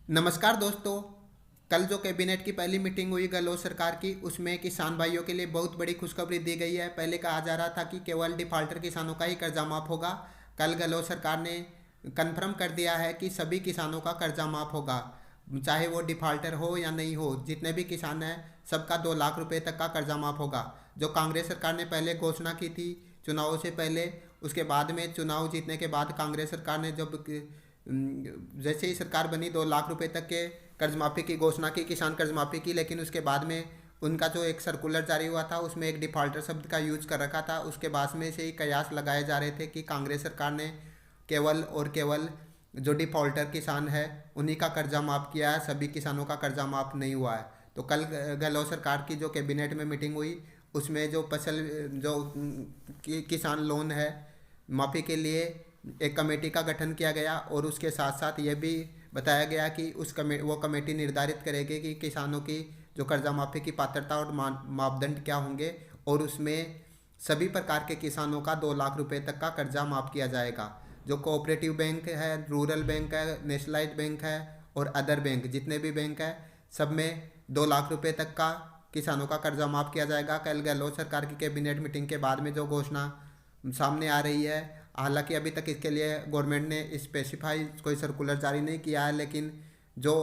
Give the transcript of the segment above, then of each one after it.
नमस्कार दोस्तों। कल जो कैबिनेट की पहली मीटिंग हुई गहलोत सरकार की, उसमें किसान भाइयों के लिए बहुत बड़ी खुशखबरी दी गई है। पहले कहा जा रहा था कि केवल डिफाल्टर किसानों का ही कर्जा माफ होगा। कल गहलोत सरकार ने कन्फर्म कर दिया है कि सभी किसानों का कर्जा माफ होगा, चाहे वो डिफाल्टर हो या नहीं हो। जितने भी किसान हैं सबका 2 लाख रुपए तक का कर्जा माफ होगा। जो कांग्रेस सरकार ने पहले घोषणा की थी चुनावों से पहले, उसके बाद में चुनाव जीतने के बाद कांग्रेस सरकार ने जब जैसे ही सरकार बनी 2 लाख रुपए तक के कर्ज माफ़ी की घोषणा की, किसान कर्ज माफ़ी की। लेकिन उसके बाद में उनका जो एक सर्कुलर जारी हुआ था उसमें एक डिफॉल्टर शब्द का यूज कर रखा था। उसके बाद में से ही कयास लगाए जा रहे थे कि कांग्रेस सरकार ने केवल और केवल जो डिफॉल्टर किसान है उन्हीं का कर्जा माफ़ किया है, सभी किसानों का कर्जा माफ़ नहीं हुआ है। तो कल गहलोत सरकार की जो कैबिनेट में मीटिंग हुई उसमें जो फसल जो किसान लोन है माफ़ी के लिए एक कमेटी का गठन किया गया, और उसके साथ साथ ये भी बताया गया कि वो कमेटी निर्धारित करेगी कि किसानों की जो कर्जा माफ़ी की पात्रता और मापदंड क्या होंगे, और उसमें सभी प्रकार के किसानों का 2 लाख रुपए तक का कर्जा माफ़ किया जाएगा। जो कोऑपरेटिव बैंक है, रूरल बैंक है, नेशनलाइज्ड बैंक है और अदर बैंक, जितने भी बैंक है सब में 2 लाख रुपए तक का किसानों का कर्जा माफ़ किया जाएगा। कल गहलोत सरकार की कैबिनेट मीटिंग के बाद में जो घोषणा सामने आ रही है, हालांकि अभी तक इसके लिए गवर्नमेंट ने स्पेसिफाई कोई सर्कुलर जारी नहीं किया है, लेकिन जो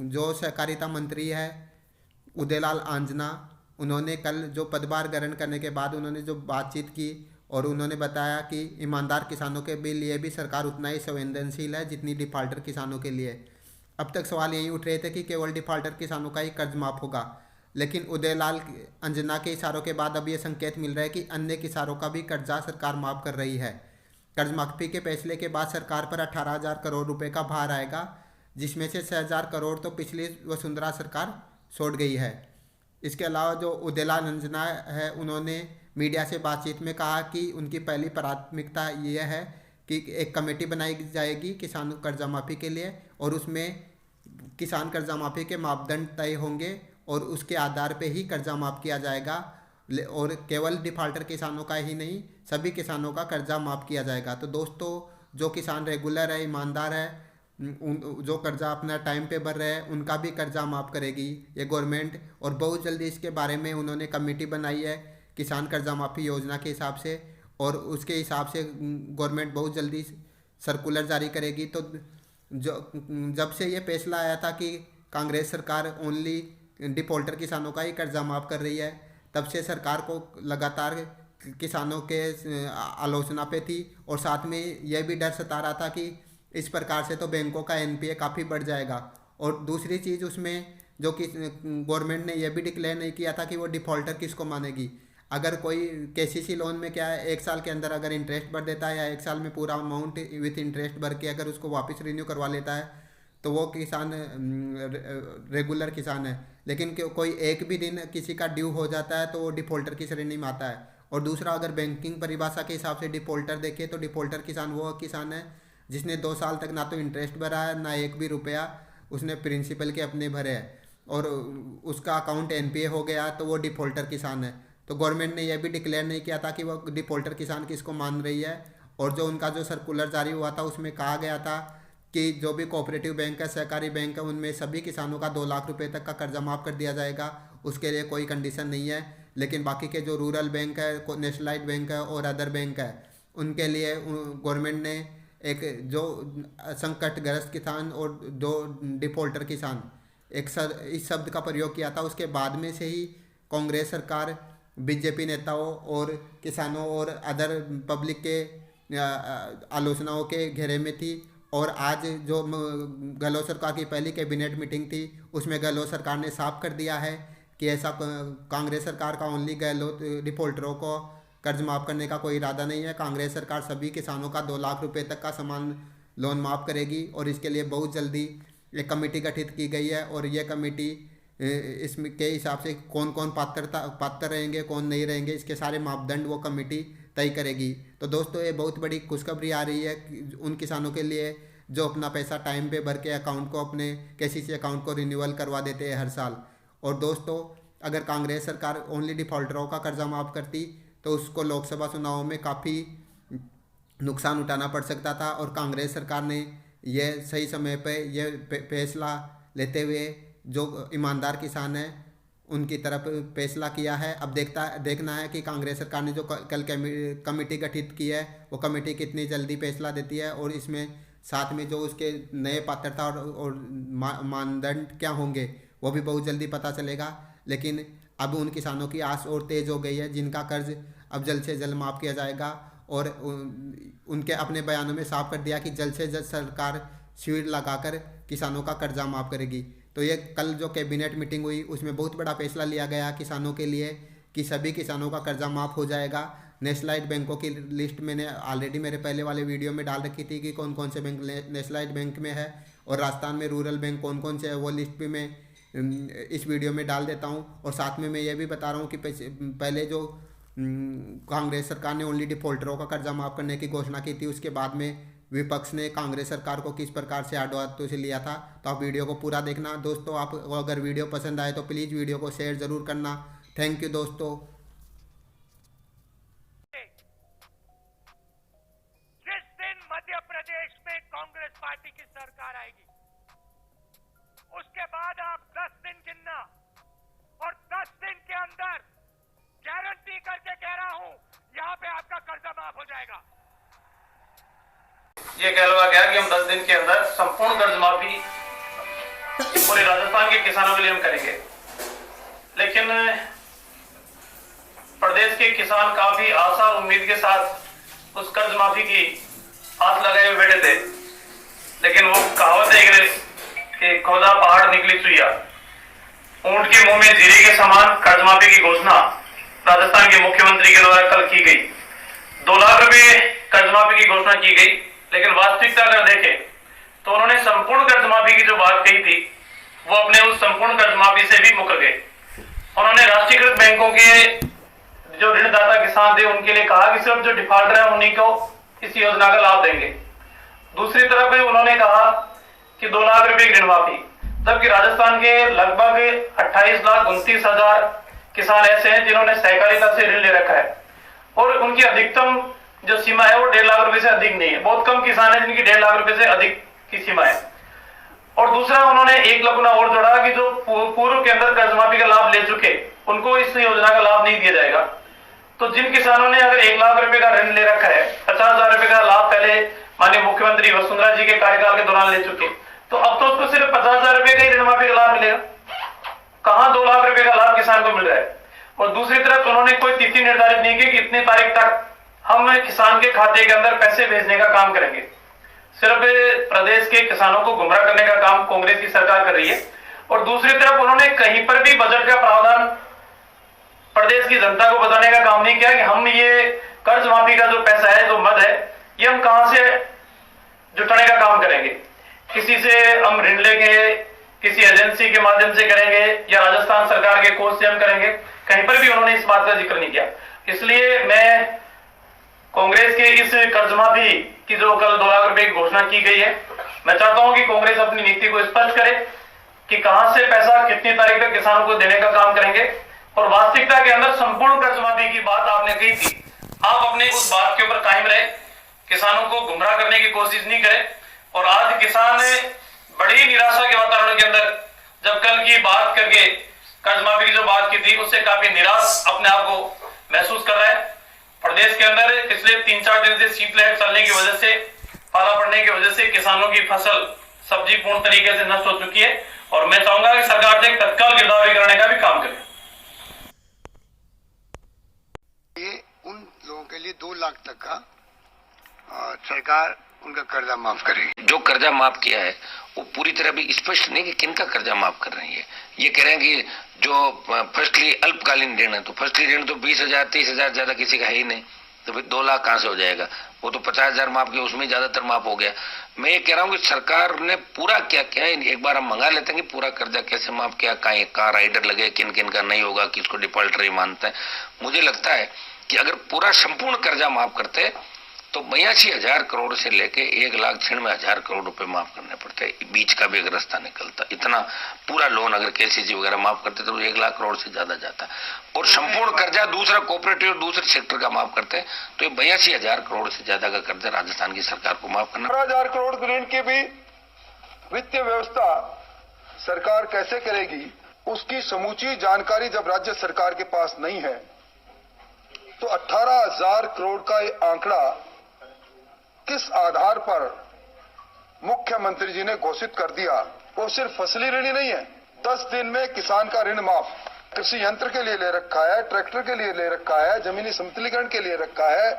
जो सहकारिता मंत्री है उदयलाल आंजना, उन्होंने कल जो पदभार ग्रहण करने के बाद उन्होंने जो बातचीत की, और उन्होंने बताया कि ईमानदार किसानों के भी लिए भी सरकार उतना ही संवेदनशील है जितनी डिफाल्टर किसानों के लिए। अब तक सवाल यही उठ रहे थे कि केवल डिफाल्टर किसानों का ही कर्ज माफ होगा, लेकिन उदयलाल अंजना के इशारों के बाद अब ये संकेत मिल रहा है कि अन्य किसानों का भी कर्जा सरकार माफ कर रही है। कर्ज माफी के फैसले के बाद सरकार पर 18,000 करोड़ रुपए का भार आएगा, जिसमें से 6,000 करोड़ तो पिछली वसुंधरा सरकार छोड़ गई है। इसके अलावा जो उदयलाल अंजना है, उन्होंने मीडिया से बातचीत में कहा कि उनकी पहली प्राथमिकता ये है कि एक कमेटी बनाई जाएगी किसान कर्जा माफ़ी के लिए, और उसमें किसान कर्जा माफ़ी के मापदंड तय होंगे और उसके आधार पे ही कर्जा माफ़ किया जाएगा। और केवल डिफाल्टर किसानों का ही नहीं, सभी किसानों का कर्जा माफ़ किया जाएगा। तो दोस्तों, जो किसान रेगुलर है, ईमानदार है, जो कर्जा अपना टाइम पे भर रहे हैं, उनका भी कर्जा माफ़ करेगी ये गवर्नमेंट। और बहुत जल्दी इसके बारे में उन्होंने कमेटी बनाई है किसान कर्जा माफ़ी योजना के हिसाब से, और उसके हिसाब से गवर्नमेंट बहुत जल्दी सर्कुलर जारी करेगी। तो जो जब से ये फैसला आया था कि कांग्रेस सरकार ओनली डिफॉल्टर किसानों का ही कर्जा माफ़ कर रही है, तब से सरकार को लगातार किसानों के आलोचना पे थी, और साथ में यह भी डर सता रहा था कि इस प्रकार से तो बैंकों का एनपीए काफ़ी बढ़ जाएगा। और दूसरी चीज़ उसमें जो कि गवर्नमेंट ने यह भी डिक्लेयर नहीं किया था कि वो डिफॉल्टर किसको मानेगी। अगर कोई केसीसी लोन में क्या है, 1 साल के अंदर अगर इंटरेस्ट भर देता है या 1 साल में पूरा अमाउंट विथ इंटरेस्ट भर के अगर उसको वापस रिन्यू करवा लेता है तो वो किसान रेगुलर किसान है। लेकिन कोई एक भी दिन किसी का ड्यू हो जाता है तो वो डिफॉल्टर की श्रेणी में आता है। और दूसरा, अगर बैंकिंग परिभाषा के हिसाब से डिफॉल्टर देखें तो डिफॉल्टर किसान वो किसान है जिसने 2 साल तक ना तो इंटरेस्ट भरा है, ना एक भी रुपया उसने प्रिंसिपल के अपने भरे हैं, और उसका अकाउंट एनपीए हो गया तो वो डिफॉल्टर किसान है। तो गवर्नमेंट ने यह भी डिक्लेयर नहीं किया था कि वो डिफॉल्टर किसान किसको मान रही है। और जो उनका जो सर्कुलर जारी हुआ था उसमें कहा गया था कि जो भी कोऑपरेटिव बैंक है, सहकारी बैंक है, उनमें सभी किसानों का 2 लाख रुपए तक का कर्जा माफ़ कर दिया जाएगा। उसके लिए कोई कंडीशन नहीं है। लेकिन बाकी के जो रूरल बैंक है, नेशनलाइज्ड बैंक है और अदर बैंक है, उनके लिए गवर्नमेंट ने एक जो संकटग्रस्त किसान और जो डिफॉल्टर किसान इस शब्द का प्रयोग किया था, उसके बाद में से ही कांग्रेस सरकार बीजेपी नेताओं और किसानों और अदर पब्लिक के आलोचनाओं के घेरे में थी। और आज जो गहलोत सरकार की पहली कैबिनेट मीटिंग थी उसमें गहलोत सरकार ने साफ कर दिया है कि ऐसा कांग्रेस सरकार का ओनली गहलोत डिफॉल्टरों को कर्ज माफ़ करने का कोई इरादा नहीं है। कांग्रेस सरकार सभी किसानों का 2 लाख रुपए तक का समान लोन माफ़ करेगी, और इसके लिए बहुत जल्दी एक कमेटी गठित की गई है। और ये कमेटी इसमें के हिसाब से कौन कौन पात्र रहेंगे, कौन नहीं रहेंगे, इसके सारे मापदंड वो कमेटी तय करेगी। तो दोस्तों, ये बहुत बड़ी खुशखबरी आ रही है उन किसानों के लिए जो अपना पैसा टाइम पे भर के अकाउंट को अपने केसीसी अकाउंट को रिन्यूअल करवा देते हैं हर साल। और दोस्तों, अगर कांग्रेस सरकार ओनली डिफॉल्टरों का कर्जा माफ़ करती तो उसको लोकसभा चुनावों में काफ़ी नुकसान उठाना पड़ सकता था। और कांग्रेस सरकार ने ये सही समय पे ये फैसला लेते हुए जो ईमानदार किसान हैं उनकी तरफ फैसला किया है। अब देखना है कि कांग्रेस सरकार ने जो कल कमेटी गठित की है वो कमेटी कितनी जल्दी फैसला देती है, और इसमें साथ में जो उसके नए पात्रता और मानदंड क्या होंगे वो भी बहुत जल्दी पता चलेगा। लेकिन अब उन किसानों की आस और तेज हो गई है जिनका कर्ज अब जल्द से जल्द माफ़ किया जाएगा, और उनके अपने बयानों में साफ कर दिया कि जल्द से जल्द सरकार शिविर लगाकर किसानों का कर्जा माफ़ करेगी। तो ये कल जो कैबिनेट मीटिंग हुई उसमें बहुत बड़ा फैसला लिया गया किसानों के लिए कि सभी किसानों का कर्जा माफ़ हो जाएगा। नेशनलाइज्ड बैंकों की लिस्ट मैंने ऑलरेडी मेरे पहले वाले वीडियो में डाल रखी थी कि कौन कौन से बैंक नेशनलाइज्ड बैंक में है, और राजस्थान में रूरल बैंक कौन कौन से है वो लिस्ट भी मैं इस वीडियो में डाल देता हूँ। और साथ में मैं ये भी बता रहा हूँ कि पहले जो कांग्रेस सरकार ने ओनली डिफॉल्टरों का कर्जा माफ़ करने की घोषणा की थी, उसके बाद में विपक्ष ने कांग्रेस सरकार को किस प्रकार से आड़े हाथों से लिया था। तो आप वीडियो को पूरा देखना दोस्तों। आप अगर वीडियो पसंद आए तो प्लीज़ वीडियो को शेयर ज़रूर करना। थैंक यू दोस्तों। जिस दिन मध्य प्रदेश में कांग्रेस पार्टी की सरकार आएगी उसके बाद आप 10 दिन गिनना, और 10 दिन के अंदर गारंटी करके कह रहा हूं यहां पे आपका कर्जा माफ हो जाएगा। ये कहलवा गया कि हम 10 दिन के अंदर संपूर्ण कर्ज माफी पूरे राजस्थान के किसानों के लिए हम करेंगे, लेकिन प्रदेश के किसान काफी आशा और उम्मीद के साथ उस कर्ज माफी की आस लगाए हुए बैठे थे। लेकिन वो कहावत देख रहे कि खोदा पहाड़ निकली सुइया, ऊंट के मुंह में जीरे के समान कर्ज माफी की घोषणा राजस्थान के मुख्यमंत्री के द्वारा कल की गई। 2 लाख रुपए कर्ज माफी की घोषणा की गई, लेकिन वास्तविकता अगर देखें तो उन्होंने संपूर्ण कर्ज माफी की जो बात कही थी वो अपने उस संपूर्ण कर्ज माफी से भी मुकर गए। उन्होंने राष्ट्रीयकृत बैंकों के जो ऋणदाता किसान थे उनके लिए कहा कि सिर्फ जो डिफॉल्टर है उन्हीं को इस योजना का लाभ देंगे। दूसरी तरफ उन्होंने कहा कि 2 लाख रुपए की ऋण माफी, जबकि राजस्थान के लगभग 28,29,000 किसान ऐसे हैं जिन्होंने सहकारिता से ऋण ले रखा है, और उनकी अधिकतम जो सीमा है वो 1.5 लाख रुपए से अधिक नहीं है। बहुत कम किसान है जिनकी 1.5 लाख रुपए से अधिक की सीमा है। और दूसरा उन्होंने एक लकुना और जोड़ा कि जो पूर्व के अंदर कर्ज माफी का लाभ ले चुके उनको इस योजना का लाभ नहीं दिया जाएगा। तो जिन किसानों ने अगर 1 लाख रुपए का ऋण ले रखा है, 50,000 रुपए का लाभ पहले माननीय मुख्यमंत्री वसुंधरा जी के कार्यकाल के दौरान ले चुके, तो अब तो उसको सिर्फ 50,000 रुपए का ही ऋण माफी का लाभ मिलेगा। कहां 2 लाख रुपए का लाभ किसान को मिल रहा है। और दूसरी तरफ उन्होंने कोई तिथि निर्धारित नहीं की कि इतनी तारीख तक हम किसान के खाते के अंदर पैसे भेजने का काम करेंगे। सिर्फ प्रदेश के किसानों को गुमराह करने का काम कांग्रेस की सरकार कर रही है। और दूसरी तरफ उन्होंने कहीं पर भी बजट का प्रावधान प्रदेश की जनता को बताने का काम नहीं किया कि हम ये कर्ज माफी का जो पैसा है, जो मद है, ये हम कहां से जुटाने का काम करेंगे। किसी से हम ऋण लेंगे, किसी एजेंसी के माध्यम से करेंगे, या राजस्थान सरकार के कोष से हम करेंगे, कहीं पर भी उन्होंने इस बात का जिक्र नहीं किया। इसलिए मैं कांग्रेस के इस कर्ज माफी की जो कल 2 लाख रुपए की घोषणा की गई है, मैं चाहता हूं कि कांग्रेस अपनी नीति को स्पष्ट करे कि कहां से पैसा कितनी तारीख तक किसानों को देने का काम करेंगे। और वास्तविकता के अंदर संपूर्ण कर्ज माफी की बात आपने कही थी, आप अपने उस बात के ऊपर कायम रहे, किसानों को गुमराह करने की कोशिश नहीं करें। और आज किसान बड़ी निराशा के वातावरण के अंदर जब कल की बात करके कर्ज माफी की जो बात की थी उससे काफी निराश अपने आप को महसूस कर रहा है। प्रदेश के अंदर पिछले 3-4 दिन से शीतलहर चलने की वजह से, पाला पड़ने की वजह से किसानों की फसल सब्जी पूर्ण तरीके से नष्ट हो चुकी है, और मैं चाहूंगा कि सरकार से तत्काल गिरदावरी करने का भी काम करे। ये उन लोगों के लिए 2 लाख तक का सरकार उनका कर्जा माफ करेगी। जो कर्जा माफ किया है वो पूरी तरह भी स्पष्ट नहीं कि किनका कर्जा माफ कर रही है। ये कह रहे हैं कि जो फर्स्टली अल्पकालीन ऋण है, तो फर्स्टली ऋण तो 20,000 30,000 ज्यादा किसी का है ही नहीं, तो फिर 2 लाख कहां से हो जाएगा। वो तो 50,000 माफ किया, उसमें ज्यादातर माफ हो गया। मैं ये कह रहा हूँ कि सरकार ने पूरा क्या किया है, एक बार हम मंगा लेते हैं कि पूरा कर्जा कैसे माफ किया, कहाँ राइडर लगे, किन किन का नहीं होगा, किसको डिफॉल्टर ही मानता है। मुझे लगता है कि अगर पूरा संपूर्ण कर्जा माफ करते तो 82,000 करोड़ से लेके 1,96,000 करोड़ रुपए माफ करने पड़ते हैं। बीच का भी एक रास्ता निकलता, इतना पूरा लोन अगर केसीजी वगैरह माफ करते तो 1 लाख करोड़ से ज्यादा जाता, और संपूर्ण कर्जा दूसरा कोऑपरेटिव दूसरे सेक्टर का माफ करते हैं तो 82,000 करोड़ से ज्यादा का कर्जा राजस्थान की सरकार को माफ करना। 12,000 करोड़ ऋण की भी वित्तीय व्यवस्था सरकार कैसे करेगी, उसकी समूची जानकारी जब राज्य सरकार के पास नहीं है तो 18,000 करोड़ का ये आंकड़ा किस आधार पर मुख्यमंत्री जी ने घोषित कर दिया। वो सिर्फ फसली ऋण ही नहीं है, 10 दिन में किसान का ऋण माफ, कृषि यंत्र के लिए ले रखा है, ट्रैक्टर के लिए ले रखा है, जमीनी समतलीकरण के लिए रखा है,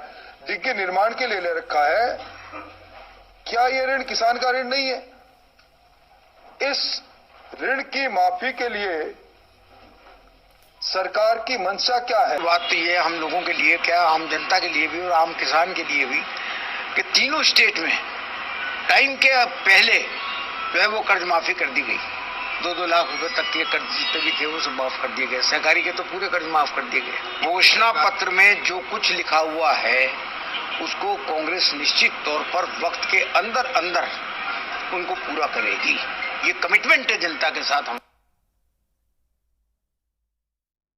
डिग्गी निर्माण के लिए ले रखा है। क्या ये ऋण किसान का ऋण नहीं है? इस ऋण की माफी के लिए सरकार की मंशा क्या है? बात तो ये हम लोगों के लिए क्या, आम जनता के लिए भी और आम किसान के लिए भी, कि तीनों स्टेट में टाइम के पहले जो है वो कर्ज माफी कर दी गई। 2-2 लाख रुपए तक के कर्ज जितने भी थे वो सब माफ कर दिए गए। सहकारी के तो पूरे कर्ज माफ कर दिए गए। घोषणा पत्र में जो कुछ लिखा हुआ है उसको कांग्रेस निश्चित तौर पर वक्त के अंदर अंदर उनको पूरा करेगी। ये कमिटमेंट है जनता के साथ हम